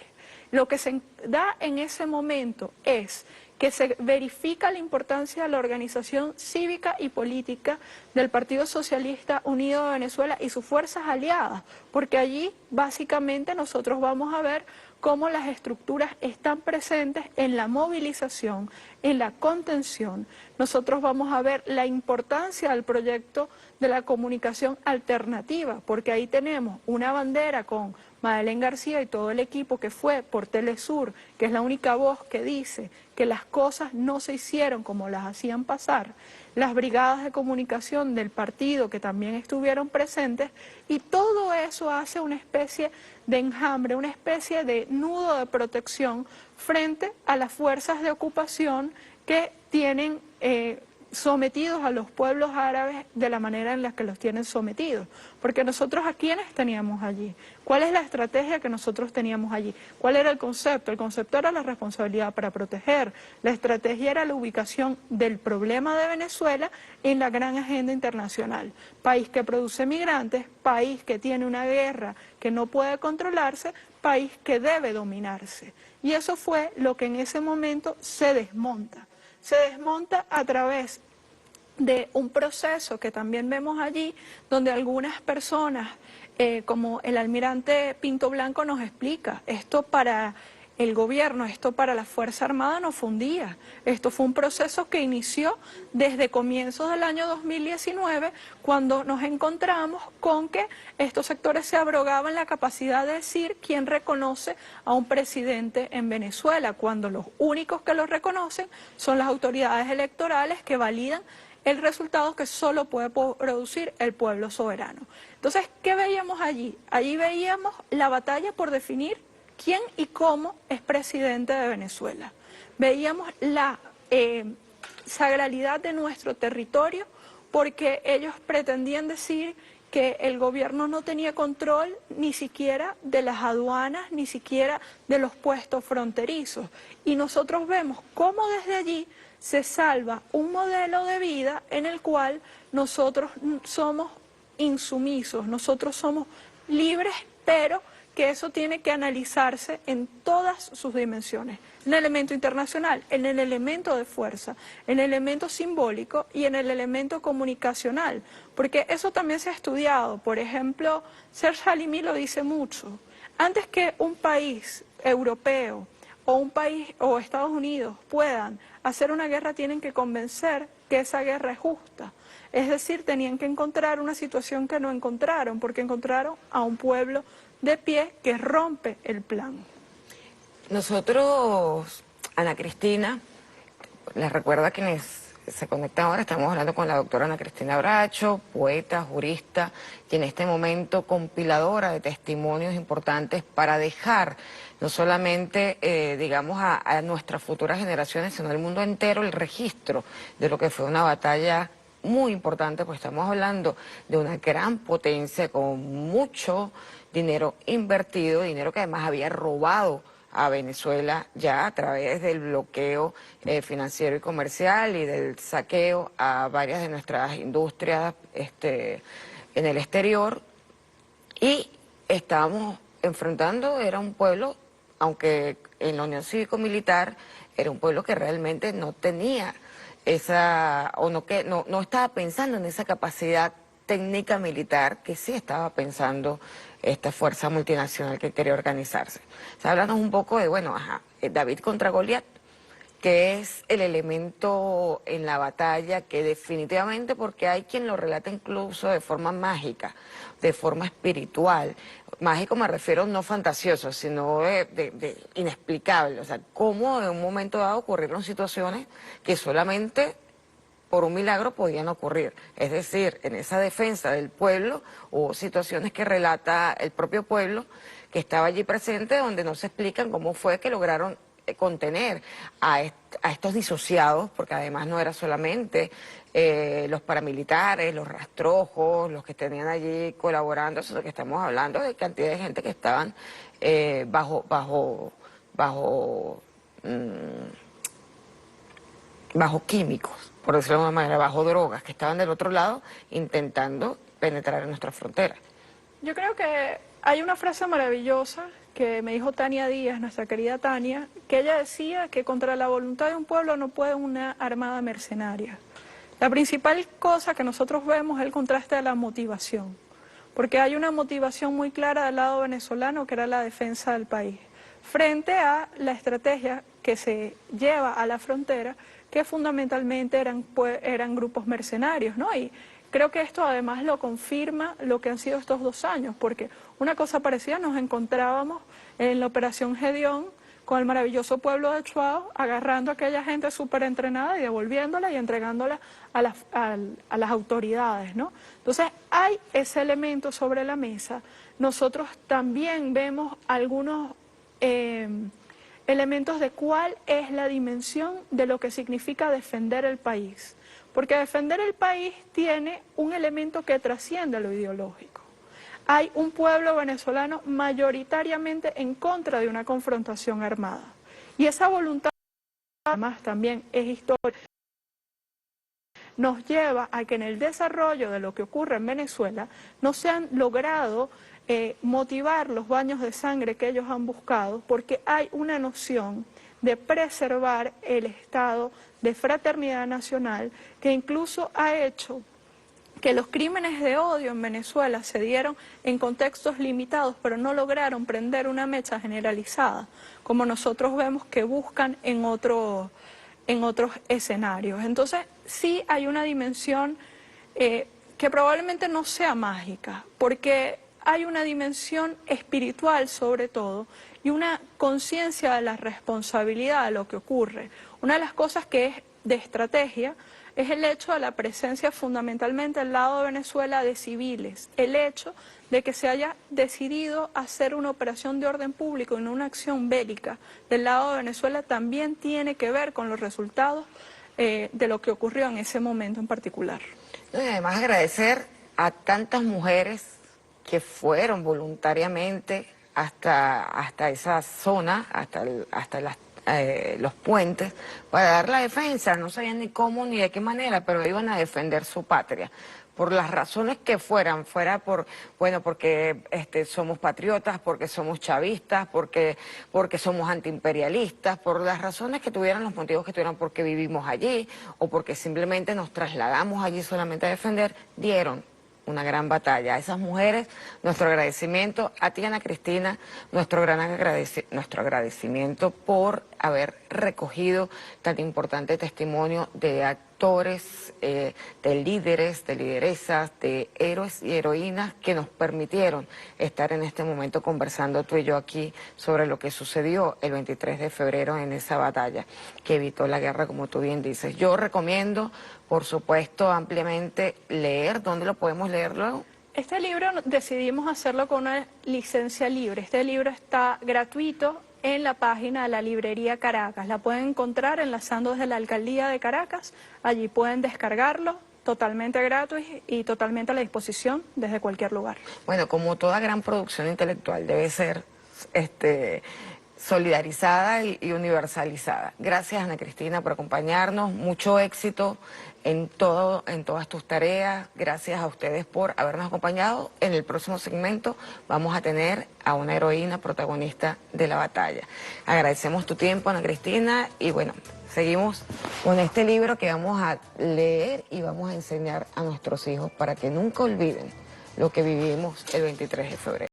Speaker 11: Lo que se da en ese momento es que se verifica la importancia de la organización cívica y política del Partido Socialista Unido de Venezuela y sus fuerzas aliadas, porque allí básicamente nosotros vamos a ver cómo las estructuras están presentes en la movilización, en la contención. Nosotros vamos a ver la importancia del proyecto de la comunicación alternativa, porque ahí tenemos una bandera con Madeleine García y todo el equipo que fue por Telesur, que es la única voz que dice que las cosas no se hicieron como las hacían pasar, las brigadas de comunicación del partido que también estuvieron presentes, y todo eso hace una especie de enjambre, una especie de nudo de protección frente a las fuerzas de ocupación que tienen sometidos a los pueblos árabes de la manera en la que los tienen sometidos. Porque nosotros, ¿a quiénes teníamos allí? ¿Cuál es la estrategia que nosotros teníamos allí? ¿Cuál era el concepto? El concepto era la responsabilidad para proteger. La estrategia era la ubicación del problema de Venezuela en la gran agenda internacional. País que produce migrantes, país que tiene una guerra que no puede controlarse, país que debe dominarse. Y eso fue lo que en ese momento se desmonta. Se desmonta a través de un proceso que también vemos allí, donde algunas personas, como el almirante Pinto Blanco nos explica, esto para el gobierno, esto para la Fuerza Armada no fue un día, esto fue un proceso que inició desde comienzos del año 2019, cuando nos encontramos con que estos sectores se abrogaban la capacidad de decir quién reconoce a un presidente en Venezuela, cuando los únicos que lo reconocen son las autoridades electorales que validan el resultado que solo puede producir el pueblo soberano. Entonces, ¿qué veíamos allí? Allí veíamos la batalla por definir quién y cómo es presidente de Venezuela. Veíamos la sagralidad de nuestro territorio, porque ellos pretendían decir que el gobierno no tenía control ni siquiera de las aduanas, ni siquiera de los puestos fronterizos. Y nosotros vemos cómo desde allí se salva un modelo de vida en el cual nosotros somos insumisos, nosotros somos libres, pero que eso tiene que analizarse en todas sus dimensiones, en el elemento internacional, en el elemento de fuerza, en el elemento simbólico y en el elemento comunicacional, porque eso también se ha estudiado. Por ejemplo, Serge Halimi lo dice mucho. Antes que un país europeo o un país o Estados Unidos puedan hacer una guerra, tienen que convencer que esa guerra es justa. Es decir, tenían que encontrar una situación que no encontraron, porque encontraron a un pueblo de pie que rompe el plan.
Speaker 1: Nosotros, Ana Cristina, les recuerdo a quienes se conectan ahora, estamos hablando con la doctora Ana Cristina Bracho, poeta, jurista, y en este momento compiladora de testimonios importantes para dejar no solamente, digamos, a nuestras futuras generaciones, sino al mundo entero el registro de lo que fue una batalla muy importante, pues estamos hablando de una gran potencia con mucho dinero invertido, dinero que además había robado a Venezuela ya a través del bloqueo financiero y comercial y del saqueo a varias de nuestras industrias en el exterior. Y estábamos enfrentando, era un pueblo, aunque en la Unión Cívico-Militar, era un pueblo que realmente no tenía esa, o no, que no estaba pensando en esa capacidad técnica militar que sí estaba pensando esta fuerza multinacional que quería organizarse. O sea, háblanos un poco de, bueno, David contra Goliat, que es el elemento en la batalla que definitivamente, porque hay quien lo relata incluso de forma mágica, de forma espiritual. Mágico me refiero no fantasioso, sino de inexplicable. O sea, cómo en un momento dado ocurrieron situaciones que solamente por un milagro podían ocurrir. Es decir, en esa defensa del pueblo hubo situaciones que relata el propio pueblo que estaba allí presente, donde no se explican cómo fue que lograron contener a estos disociados, porque además no era solamente los paramilitares, los rastrojos, los que tenían allí colaborando, sino que estamos hablando de cantidad de gente que estaban bajo químicos, por decirlo de alguna manera, bajo drogas, que estaban del otro lado intentando penetrar en nuestra frontera.
Speaker 11: Yo creo que hay una frase maravillosa que me dijo Tania Díaz, nuestra querida Tania, que ella decía que contra la voluntad de un pueblo no puede una armada mercenaria. La principal cosa que nosotros vemos es el contraste de la motivación, porque hay una motivación muy clara del lado venezolano que era la defensa del país, frente a la estrategia que se lleva a la frontera, que fundamentalmente eran grupos mercenarios, ¿no? Y creo que esto además lo confirma lo que han sido estos 2 años, porque una cosa parecida nos encontrábamos en la Operación Gedeón con el maravilloso pueblo de Chuao, agarrando a aquella gente súper entrenada y devolviéndola y entregándola a las autoridades, ¿no? Entonces hay ese elemento sobre la mesa. Nosotros también vemos algunos elementos de cuál es la dimensión de lo que significa defender el país. Porque defender el país tiene un elemento que trasciende lo ideológico. Hay un pueblo venezolano mayoritariamente en contra de una confrontación armada. Y esa voluntad, además, también es histórica. Nos lleva a que en el desarrollo de lo que ocurre en Venezuela no se han logrado motivar los baños de sangre que ellos han buscado, porque hay una noción de preservar el estado de fraternidad nacional que incluso ha hecho que los crímenes de odio en Venezuela se dieron en contextos limitados, pero no lograron prender una mecha generalizada, como nosotros vemos que buscan en otros escenarios. Entonces, sí hay una dimensión que probablemente no sea mágica, porque hay una dimensión espiritual sobre todo y una conciencia de la responsabilidad de lo que ocurre. Una de las cosas que es de estrategia es el hecho de la presencia fundamentalmente al lado de Venezuela de civiles, el hecho de que se haya decidido hacer una operación de orden público y no una acción bélica del lado de Venezuela también tiene que ver con los resultados de lo que ocurrió en ese momento en particular.
Speaker 1: Y además agradecer a tantas mujeres que fueron voluntariamente hasta esa zona, hasta los puentes, para dar la defensa. No sabían ni cómo ni de qué manera, pero iban a defender su patria. Por las razones que fueran, fuera porque somos patriotas, porque somos chavistas, porque somos antiimperialistas, por las razones que tuvieran, los motivos que tuvieran, porque vivimos allí, o porque simplemente nos trasladamos allí solamente a defender, dieron una gran batalla. A esas mujeres, nuestro agradecimiento. A ti, Ana Cristina, nuestro agradecimiento por haber recogido tan importante testimonio de actores, de líderes, de lideresas, de héroes y heroínas que nos permitieron estar en este momento conversando tú y yo aquí sobre lo que sucedió el 23 de febrero en esa batalla que evitó la guerra, como tú bien dices. Yo recomiendo, por supuesto, ampliamente leer. ¿Dónde lo podemos leer luego?
Speaker 11: Este libro decidimos hacerlo con una licencia libre. Este libro está gratuito en la página de la Librería Caracas. La pueden encontrar enlazando desde la Alcaldía de Caracas. Allí pueden descargarlo totalmente gratis y totalmente a la disposición desde cualquier lugar.
Speaker 1: Bueno, como toda gran producción intelectual debe ser solidarizada y universalizada. Gracias, Ana Cristina, por acompañarnos. Mucho éxito en todas tus tareas. Gracias a ustedes por habernos acompañado. En el próximo segmento vamos a tener a una heroína protagonista de la batalla. Agradecemos tu tiempo, Ana Cristina, y bueno, seguimos con este libro que vamos a leer y vamos a enseñar a nuestros hijos para que nunca olviden lo que vivimos el 23 de febrero.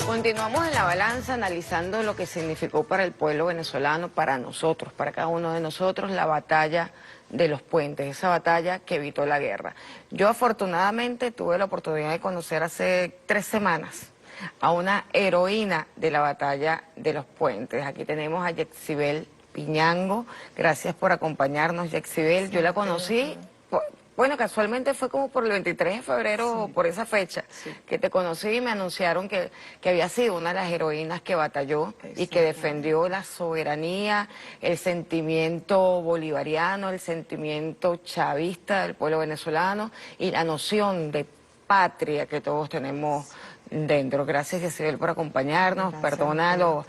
Speaker 1: Continuamos en la balanza analizando lo que significó para el pueblo venezolano, para nosotros, para cada uno de nosotros, la batalla de los puentes, esa batalla que evitó la guerra. Yo afortunadamente tuve la oportunidad de conocer hace 3 semanas a una heroína de la batalla de los puentes. Aquí tenemos a Yexibel Piñango. Gracias por acompañarnos, Yexibel. Yo la conocí... Bueno, casualmente fue como por el 23 de febrero, por esa fecha, que te conocí y me anunciaron que había sido una de las heroínas que batalló y que defendió la soberanía, el sentimiento bolivariano, el sentimiento chavista del pueblo venezolano y la noción de patria que todos tenemos dentro. Gracias, Yexibel, por acompañarnos. Gracias. Perdona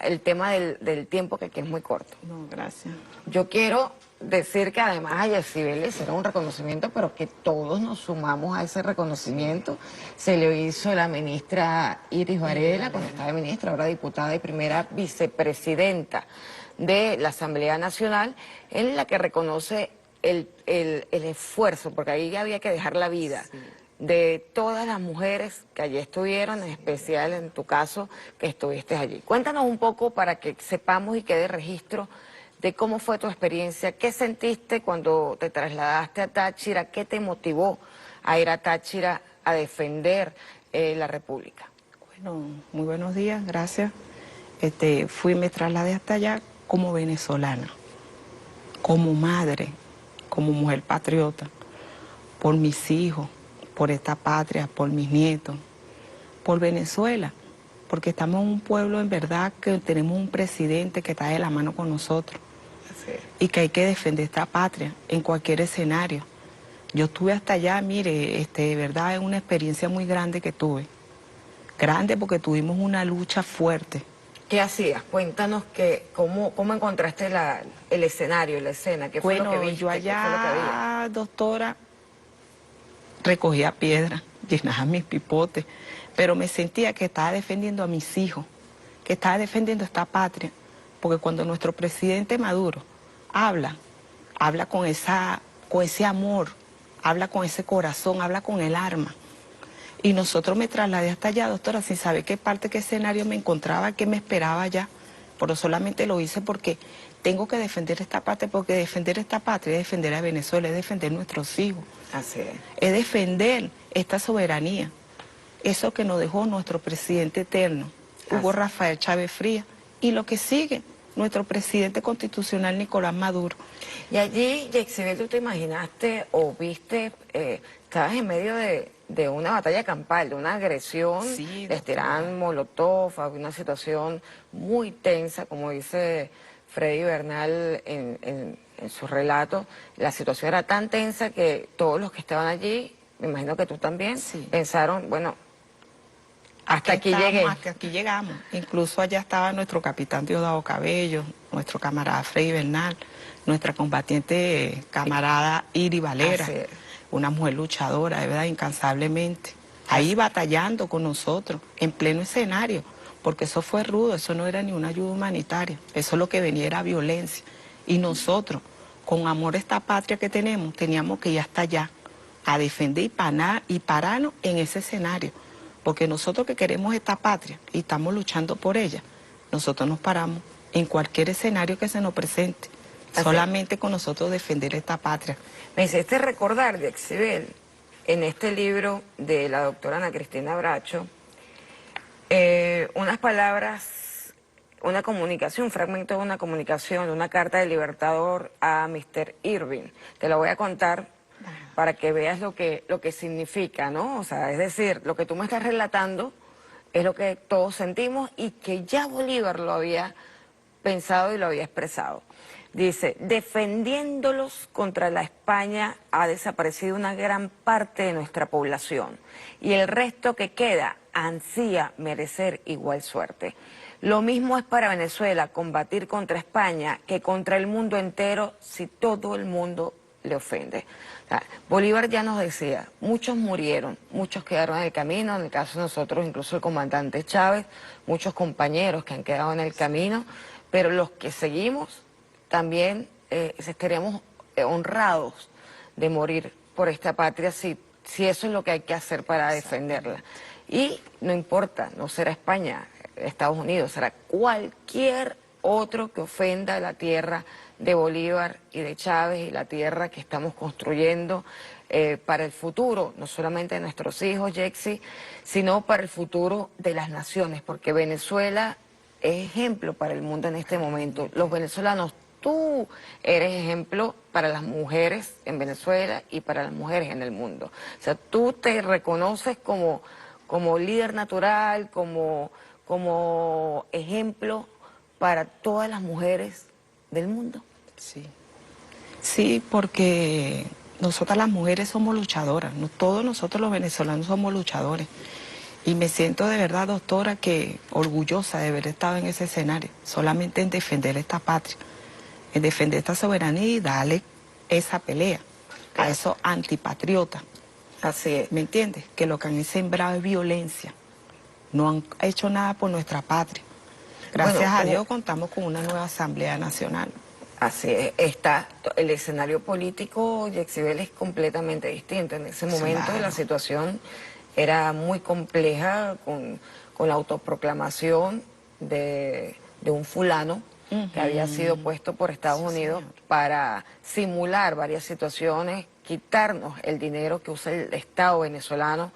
Speaker 1: el tema del tiempo, que aquí es muy corto.
Speaker 13: No, gracias.
Speaker 1: Yo quiero decir que además a Yexibel le hicieron un reconocimiento, pero que todos nos sumamos a ese reconocimiento. Se le hizo la ministra Iris Varela, cuando estaba ministra, ahora diputada y primera vicepresidenta de la Asamblea Nacional, en la que reconoce el esfuerzo, porque ahí había que dejar la vida, de todas las mujeres que allí estuvieron, en especial en tu caso, que estuviste allí. Cuéntanos un poco para que sepamos y quede registro de cómo fue tu experiencia, qué sentiste cuando te trasladaste a Táchira, qué te motivó a ir a Táchira a defender la República.
Speaker 13: Bueno, muy buenos días, gracias. Me trasladé hasta allá como venezolana, como madre, como mujer patriota, por mis hijos, por esta patria, por mis nietos, por Venezuela, porque estamos en un pueblo en verdad que tenemos un presidente que está de la mano con nosotros. Y que hay que defender esta patria en cualquier escenario. Yo estuve hasta allá, mire, de verdad es una experiencia muy grande que tuve. Grande porque tuvimos una lucha fuerte.
Speaker 1: ¿Qué hacías? Cuéntanos cómo encontraste el escenario, la escena, qué fue lo que viste.
Speaker 13: Yo allá, doctora, recogía piedras, llenaba mis pipotes, pero me sentía que estaba defendiendo a mis hijos, que estaba defendiendo esta patria, porque cuando nuestro presidente Maduro habla con ese amor, habla con ese corazón, habla con el alma. Y nosotros me trasladé hasta allá, doctora, sin saber qué parte, qué escenario me encontraba, qué me esperaba allá. Pero solamente lo hice porque tengo que defender esta patria, porque defender esta patria es defender a Venezuela, es defender nuestros hijos.
Speaker 1: Así es.
Speaker 13: Es defender esta soberanía, eso que nos dejó nuestro presidente eterno, Hugo Rafael Chávez Frías, y lo que sigue, nuestro presidente constitucional Nicolás Maduro.
Speaker 1: Y allí, Yexibel, ¿tú te imaginaste o viste, estabas en medio de una batalla campal, de una agresión, les tiraban molotov, había una situación muy tensa, como dice Freddy Bernal en su relato, la situación era tan tensa que todos los que estaban allí, me imagino que tú también, pensaron, bueno, hasta aquí llegué.
Speaker 13: Hasta aquí llegamos. Incluso allá estaba nuestro capitán Diosdado Cabello, nuestro camarada Freddy Bernal, nuestra combatiente camarada Iris Valera, una mujer luchadora, de verdad, incansablemente. Ahí batallando con nosotros, en pleno escenario, porque eso fue rudo, eso no era ni una ayuda humanitaria, eso lo que venía era violencia. Y nosotros, con amor a esta patria que tenemos, teníamos que ir hasta allá a defender y pararnos en ese escenario. Porque nosotros que queremos esta patria y estamos luchando por ella, nosotros nos paramos en cualquier escenario que se nos presente.
Speaker 1: Así.
Speaker 13: Solamente con nosotros defender esta patria.
Speaker 1: Me hiciste recordar, Yexibel, en este libro de la doctora Ana Cristina Bracho, unas palabras, una comunicación, un fragmento de una comunicación, de una carta del Libertador a Mr. Irving. Te la voy a contar para que veas lo que significa, ¿no? O sea, es decir, lo que tú me estás relatando es lo que todos sentimos y que ya Bolívar lo había pensado y lo había expresado. Dice, defendiéndolos contra la España ha desaparecido una gran parte de nuestra población y el resto que queda ansía merecer igual suerte. Lo mismo es para Venezuela combatir contra España que contra el mundo entero si todo el mundo le ofende. O sea, Bolívar ya nos decía, muchos murieron, muchos quedaron en el camino, en el caso de nosotros incluso el comandante Chávez, muchos compañeros que han quedado en el camino, pero los que seguimos también estaríamos honrados de morir por esta patria si eso es lo que hay que hacer para defenderla. Y no importa, no será España, Estados Unidos, será cualquier otro que ofenda la tierra de Bolívar y de Chávez y la tierra que estamos construyendo para el futuro, no solamente de nuestros hijos, Yexi, sino para el futuro de las naciones, porque Venezuela es ejemplo para el mundo en este momento. Los venezolanos, tú eres ejemplo para las mujeres en Venezuela y para las mujeres en el mundo. O sea, tú te reconoces como líder natural, como ejemplo para todas las mujeres del mundo.
Speaker 13: Sí. Sí, porque nosotras las mujeres somos luchadoras, no, todos nosotros los venezolanos somos luchadores. Y me siento de verdad, doctora, que orgullosa de haber estado en ese escenario, solamente en defender esta patria, en defender esta soberanía y darle esa pelea a esos antipatriotas.
Speaker 1: Así es.
Speaker 13: ¿Me entiendes? Que lo que han sembrado es violencia. No han hecho nada por nuestra patria. Gracias a Dios contamos con una nueva Asamblea Nacional.
Speaker 1: Así es, el escenario político, Yexibel, es completamente distinto. En ese momento
Speaker 13: Claro.
Speaker 1: la situación era muy compleja con la autoproclamación de un fulano que había sido puesto por Estados Unidos para simular varias situaciones, quitarnos el dinero que usa el Estado venezolano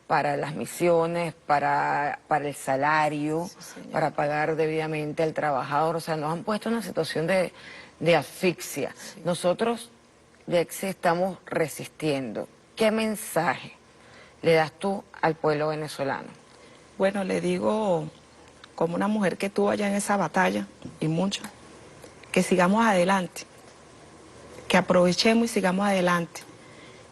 Speaker 1: para las misiones, para el salario, para pagar debidamente al trabajador. O sea, nos han puesto en una situación de asfixia. Nosotros, Yexi, estamos resistiendo. ¿Qué mensaje le das tú al pueblo venezolano?
Speaker 13: Bueno, le digo, como una mujer que estuvo allá en esa batalla, y mucho, que sigamos adelante, que aprovechemos y sigamos adelante,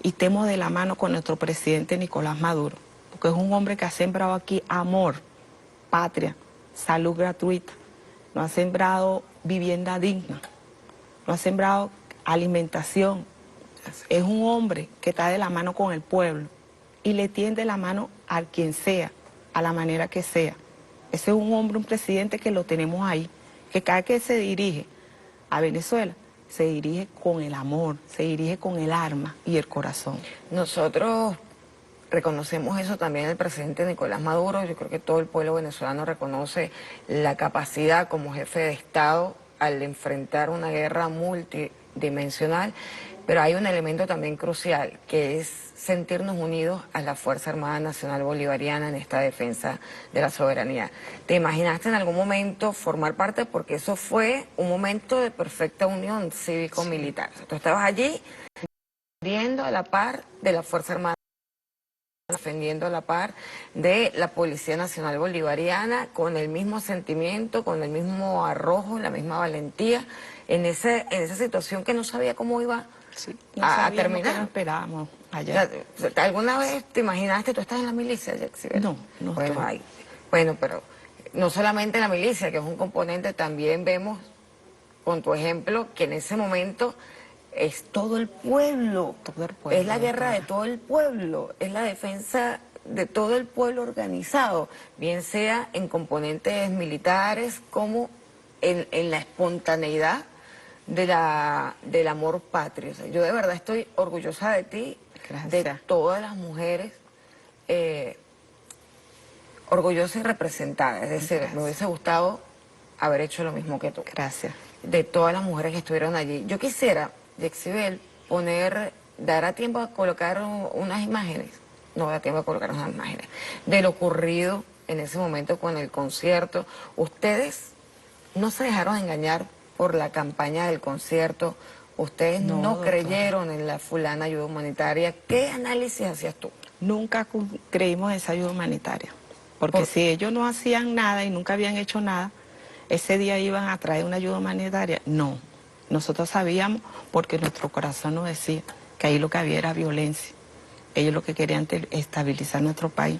Speaker 13: y estemos de la mano con nuestro presidente Nicolás Maduro, porque es un hombre que ha sembrado aquí amor, patria, salud gratuita, nos ha sembrado vivienda digna, nos ha sembrado alimentación. Es un hombre que está de la mano con el pueblo y le tiende la mano a quien sea, a la manera que sea. Ese es un hombre, un presidente que lo tenemos ahí, que cada que se dirige a Venezuela, se dirige con el amor, se dirige con el alma y el corazón.
Speaker 1: Nosotros reconocemos eso también del presidente Nicolás Maduro. Yo creo que todo el pueblo venezolano reconoce la capacidad como jefe de Estado al enfrentar una guerra multidimensional, pero hay un elemento también crucial, que es sentirnos unidos a la Fuerza Armada Nacional Bolivariana en esta defensa de la soberanía. ¿Te imaginaste en algún momento formar parte? Porque eso fue un momento de perfecta unión cívico-militar. O sea, tú estabas allí defendiendo a la par de la Fuerza Armada, defendiendo a la par de la Policía Nacional Bolivariana, con el mismo sentimiento, con el mismo arrojo, la misma valentía, en esa situación que no sabía cómo iba a terminar.
Speaker 13: No esperábamos allá.
Speaker 1: ¿Alguna vez te imaginaste, tú estás en la milicia, Yexibel?
Speaker 13: No, no
Speaker 1: bueno,
Speaker 13: estoy.
Speaker 1: bueno, pero no solamente en la milicia, que es un componente, también vemos, con tu ejemplo, que en ese momento es todo el pueblo.
Speaker 13: Todo el pueblo.
Speaker 1: Es la guerra de todo el pueblo, es la defensa de todo el pueblo organizado, bien sea en componentes militares como en la espontaneidad del amor patrio. O sea, yo de verdad estoy orgullosa de ti, de todas las mujeres, orgullosa y representada. Es decir, me hubiese gustado haber hecho lo mismo que tú.
Speaker 13: Gracias.
Speaker 1: De todas las mujeres que estuvieron allí. Yo quisiera, Yexibel, ¿dará tiempo a colocar unas imágenes? No da tiempo a colocar unas imágenes. De lo ocurrido en ese momento con el concierto. Ustedes no se dejaron engañar por la campaña del concierto. Ustedes no creyeron en la fulana ayuda humanitaria. ¿Qué análisis hacías tú?
Speaker 13: Nunca creímos en esa ayuda humanitaria. Porque si ellos no hacían nada y nunca habían hecho nada, ese día iban a traer una ayuda humanitaria. No. Nosotros sabíamos porque nuestro corazón nos decía que ahí lo que había era violencia. Ellos lo que querían estabilizar nuestro país.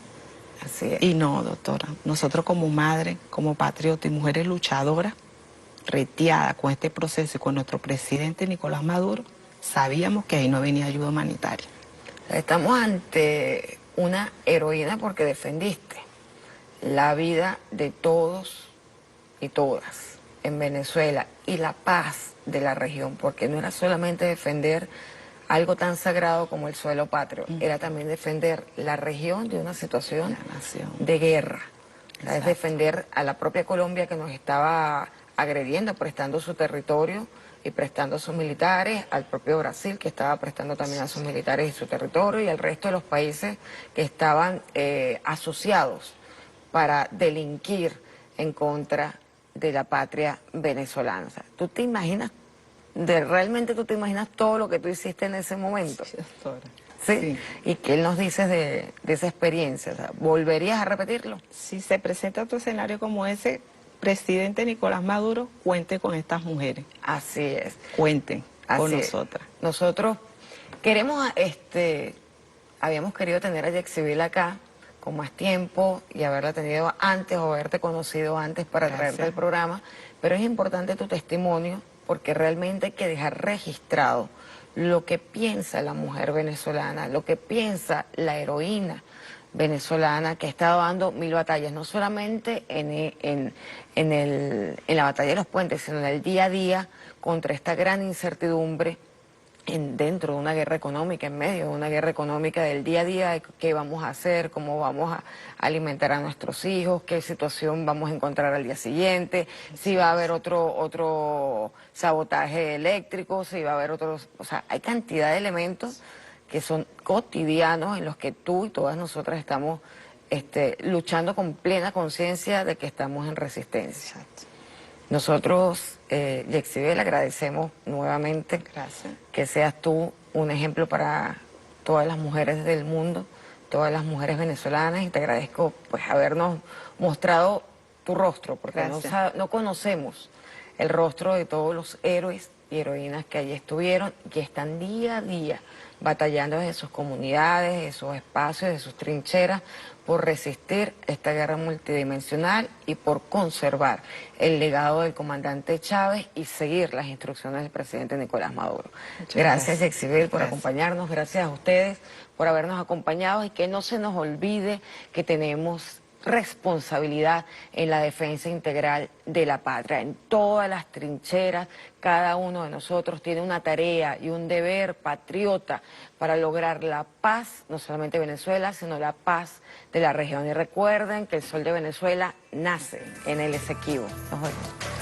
Speaker 1: Así es.
Speaker 13: Y no, doctora. Nosotros como madres, como patriotas y mujeres luchadoras, reteadas con este proceso y con nuestro presidente Nicolás Maduro, sabíamos que ahí no venía ayuda humanitaria.
Speaker 1: Estamos ante una heroína porque defendiste la vida de todos y todas en Venezuela y la paz de la región, porque no era solamente defender algo tan sagrado como el suelo patrio, era también defender la región de una situación de guerra. Es defender a la propia Colombia que nos estaba agrediendo, prestando su territorio y prestando a sus militares, al propio Brasil que estaba prestando también a sus militares y su territorio, y al resto de los países que estaban asociados para delinquir en contra de la patria venezolana. O sea, ¿tú te imaginas, realmente tú te imaginas todo lo que tú hiciste en ese momento?
Speaker 13: Sí, doctora.
Speaker 1: ¿Sí? ¿Y qué nos dices de esa experiencia? O sea, ¿volverías a repetirlo?
Speaker 13: Si se presenta otro escenario como ese, presidente Nicolás Maduro, cuente con estas mujeres.
Speaker 1: Así es.
Speaker 13: Cuenten con
Speaker 1: Así es.
Speaker 13: nosotras.
Speaker 1: Nosotros queremos, habíamos querido tener a Yexibel acá con más tiempo y haberla tenido antes o haberte conocido antes para traerte al programa, pero es importante tu testimonio porque realmente hay que dejar registrado lo que piensa la mujer venezolana, lo que piensa la heroína venezolana que ha estado dando 1000 batallas, no solamente en la batalla de los puentes, sino en el día a día contra esta gran incertidumbre dentro de una guerra económica, en medio de una guerra económica del día a día, qué vamos a hacer, cómo vamos a alimentar a nuestros hijos, qué situación vamos a encontrar al día siguiente, si va a haber otro sabotaje eléctrico, si va a haber otros, o sea, hay cantidad de elementos que son cotidianos en los que tú y todas nosotras estamos luchando con plena conciencia de que estamos en resistencia.
Speaker 13: Exacto.
Speaker 1: Nosotros, Yexibel, agradecemos nuevamente que seas tú un ejemplo para todas las mujeres del mundo, todas las mujeres venezolanas, y te agradezco pues habernos mostrado tu rostro, porque no conocemos el rostro de todos los héroes y heroínas que allí estuvieron y que están día a día batallando desde sus comunidades, de sus espacios, de sus trincheras, por resistir esta guerra multidimensional y por conservar el legado del comandante Chávez y seguir las instrucciones del presidente Nicolás Maduro. Gracias, Yexibel, por acompañarnos, gracias a ustedes por habernos acompañado y que no se nos olvide que tenemos responsabilidad en la defensa integral de la patria, en todas las trincheras. Cada uno de nosotros tiene una tarea y un deber patriota para lograr la paz, no solamente de Venezuela, sino la paz de la región. Y recuerden que el sol de Venezuela nace en el Esequibo. Nos vemos.